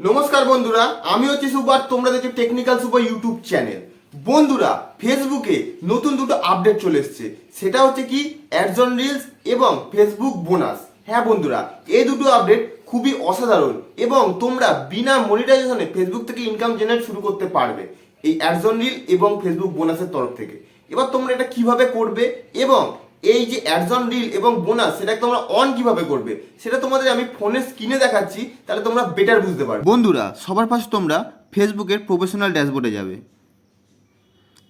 নমস্কার বন্ধুরা, আমি হচ্ছি সুপার, তোমরা দেখছো টেকনিক্যাল সুপার ইউটিউব চ্যানেল। বন্ধুরা, ফেসবুকে নতুন দুটো আপডেট চলে এসছে, সেটা হচ্ছে কি অ্যাডস অন রিলস এবং ফেসবুক বোনাস। হ্যাঁ বন্ধুরা, এই দুটো আপডেট খুবই অসাধারণ এবং তোমরা বিনা মনিটাইজেশনে ফেসবুক থেকে ইনকাম জেনারেট শুরু করতে পারবে এই অ্যাডস অন রিল এবং ফেসবুক বোনাসের তরফ থেকে। এবার তোমরা এটা কিভাবে করবে এবং এই যে অ্যাডস অন রিল এবং বোনাস সেটাকে তোমরা অন কিভাবে করবে সেটা তোমাদের আমি ফোনের স্ক্রিনে দেখাচ্ছি, তাহলে তোমরা বেটার বুঝতে পারবে। বন্ধুরা, সবার ফার্স্ট তোমরা ফেসবুকের প্রফেশনাল ড্যাশবোর্ডে যাবে।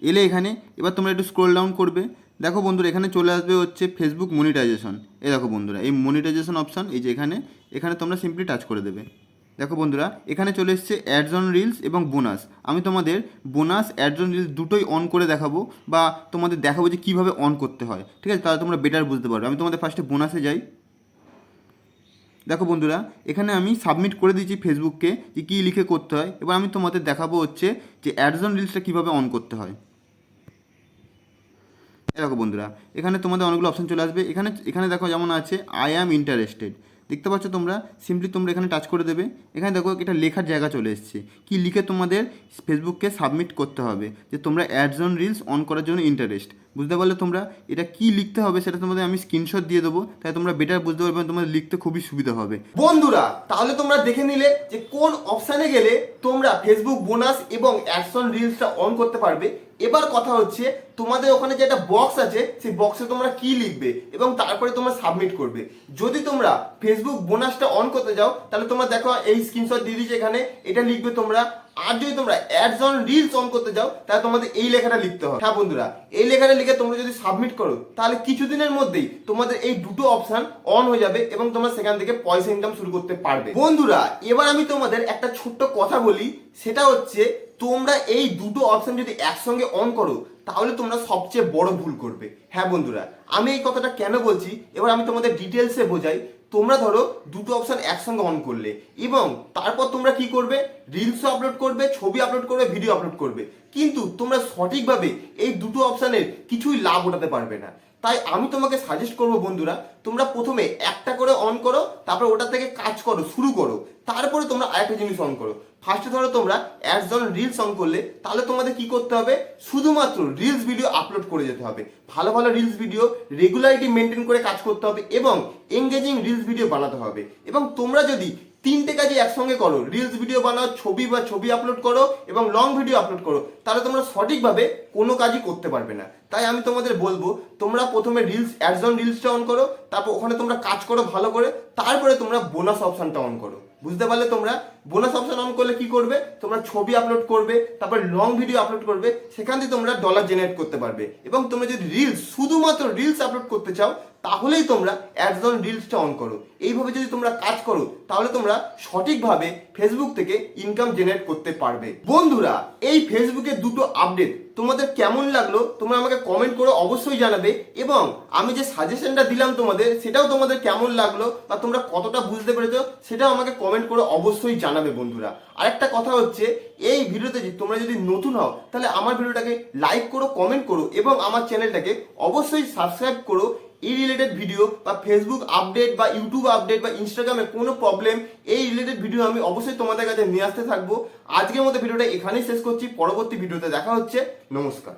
এলে এখানে এবার তোমরা একটু স্ক্রল ডাউন করবে। দেখো বন্ধুরা, এখানে চলে আসবে হচ্ছে ফেসবুক মনিটাইজেশন। এই দেখো বন্ধুরা, এই মনিটাইজেশন অপশান, এই যে এখানে এখানে তোমরা সিম্পলি টাচ করে দেবে। দেখো বন্ধুরা, এখানে চলে এসছে অ্যাডস অন রিলস এবং বোনাস। আমি তোমাদের বোনাস অ্যাডস অন রিলস দুটোই অন করে দেখাবো, বা তোমাদের দেখাবো যে কীভাবে অন করতে হয়, ঠিক আছে? তাহলে তোমরা বেটার বুঝতে পারবে। আমি তোমাদের ফার্স্টে বোনাসে যাই। দেখো বন্ধুরা, এখানে আমি সাবমিট করে দিয়েছি ফেসবুককে যে কী লিখে করতে হয়। এবার আমি তোমাদের দেখাবো হচ্ছে যে অ্যাডস অন রিলসটা কীভাবে অন করতে হয়। দেখো বন্ধুরা, এখানে তোমাদের অনেকগুলো অপশন চলে আসবে। এখানে এখানে দেখো যেমন আছে আই অ্যাম ইন্টারেস্টেড, দেখতে পাচ্ছ তোমরা। সিম্পলি তোমরা এখানে টাচ করে দেবে। এখানে দেখো এটা লেখার জায়গা চলে এসছে, কি লিখে তোমাদের ফেসবুককে সাবমিট করতে হবে যে তোমরা অ্যাডস অন রিলস অন করার জন্য ইন্টারেস্ট। বুঝতে পারলে তোমরা? এটা কি লিখতে হবে সেটা তোমাদের আমি স্ক্রিনশট দিয়ে দেবো, তাই তোমরা বেটার বুঝতে পারবে, তোমাদের লিখতে খুবই সুবিধা হবে। বন্ধুরা, তাহলে তোমরা দেখে নিলে যে কোন অপশানে গেলে তোমরা ফেসবুক বোনাস এবং অ্যাডস অন রিলসটা অন করতে পারবে। এবার কথা হচ্ছে, তোমাদের ওখানে যে একটা বক্স আছে সেই বক্সে তোমরা কি লিখবে এবং তারপরে তোমরা সাবমিট করবে। যদি তোমরা ফেসবুক বোনাসটা অন করতে যাও তাহলে তোমরা দেখো এই স্ক্রিনশট দিয়ে দিয়েছে, এখানে এটা লিখবে তোমরা। আর যদি তোমরা অ্যাডস অন রিলস অন করতে যাও তাহলে তোমাদের এই লেখাটা লিখতে হবে। হ্যাঁ বন্ধুরা, এই লেখাটা লিখে তোমরা যদি সাবমিট করো তাহলে কিছুদিনের মধ্যেই তোমাদের এই দুটো অপশন অন হয়ে যাবে এবং তোমরা সেখান থেকে পয়সা ইনকাম শুরু করতে পারবে। বন্ধুরা, এবার আমি তোমাদের একটা ছোট্ট কথা বলি, সেটা হচ্ছে তোমরা এই দুটো অপশন যদি একসঙ্গে অন করো তাহলে তোমরা সবচেয়ে বড় ভুল করবে। হ্যাঁ বন্ধুরা, আমি এই কথাটা কেন বলছি এবার আমি তোমাদের ডিটেলসে বোঝাই। তোমরা ধরো দুটো অপশন একসঙ্গে অন করলে এবং তারপর তোমরা কি করবে, রিলসও আপলোড করবে, ছবি আপলোড করবে, ভিডিও আপলোড করবে, কিন্তু তোমরা সঠিকভাবে এই দুটো অপশনের কিছুই লাভ ওঠাতে পারবে না। তাই আমি তোমাকে সাজেস্ট করবো বন্ধুরা, তোমরা প্রথমে একটা করে অন করো, তারপর ওটা থেকে কাজ করো, শুরু করো, তারপরে তোমরা আরেকটা জিনিস অন করো। ফার্স্টে ধরো তোমরা অ্যাডস অন রিলস অন করলে, তাহলে তোমাদের কি করতে হবে, শুধুমাত্র রিলস ভিডিও আপলোড করে যেতে হবে। ভালো ভালো রিলস ভিডিও রেগুলারিটি মেনটেন করে কাজ করতে হবে এবং এঙ্গেজিং রিলস ভিডিও বানাতে হবে। এবং তোমরা যদি তিনটে কাজই একসঙ্গে করো, রিলস ভিডিও বানাও, ছবি আপলোড করো এবং লং ভিডিও আপলোড করো, তাহলে তোমরা সঠিকভাবে কোনো কাজই করতে পারবে না। তাই আমি তোমাদের বলবো, তোমরা প্রথমে রিলস অ্যাডস অন রিলসটা অন করো, তারপর ওখানে তোমরা কাজ করো ভালো করে, তারপরে তোমরা বোনাস অপশনটা অন করো। বুঝতে পারলে তোমরা? বোনাস অপশন অন করলে কি করবে, তোমরা ছবি আপলোড করবে, তারপর লং ভিডিও আপলোড করবে, সেখান থেকে তোমরা ডলার জেনারেট করতে পারবে। এবং তোমরা যদি রিলস, শুধুমাত্র রিলস আপলোড করতে চাও, তাহলেই তোমরা অ্যাডস অন রিলসটা অন করো। এইভাবে যদি তোমরা কাজ করো তাহলে তোমরা সঠিকভাবে ফেসবুক থেকে ইনকাম জেনারেট করতে পারবে। বন্ধুরা, এই ফেসবুকের দুটো আপডেট তোমাদের কেমন লাগলো তোমরা আমাকে কমেন্ট করে অবশ্যই জানাবে, এবং আমি যে সাজেশনটা দিলাম তোমাদের সেটাও তোমাদের কেমন লাগলো বা তোমরা কতটা বুঝতে পেরেছো সেটাও আমাকে কমেন্ট করে অবশ্যই জানাবে। বন্ধুরা, আরেকটা কথা হচ্ছে, এই ভিডিওতে তোমরা যদি নতুন হও তাহলে আমার ভিডিওটাকে লাইক করো, কমেন্ট করো এবং আমার চ্যানেলটাকে অবশ্যই সাবস্ক্রাইব করো। এই রিলেটেড ভিডিও বা ফেসবুক আপডেট বা ইউটিউব আপডেট বা ইনস্টাগ্রামে কোনো প্রবলেম, এই রিলেটেড ভিডিও আমি অবশ্যই তোমাদের কাছে নিয়ে আসতে থাকবো। আজকের মতো ভিডিওটা এখানেই শেষ করছি, পরবর্তী ভিডিওতে দেখা হচ্ছে। নমস্কার।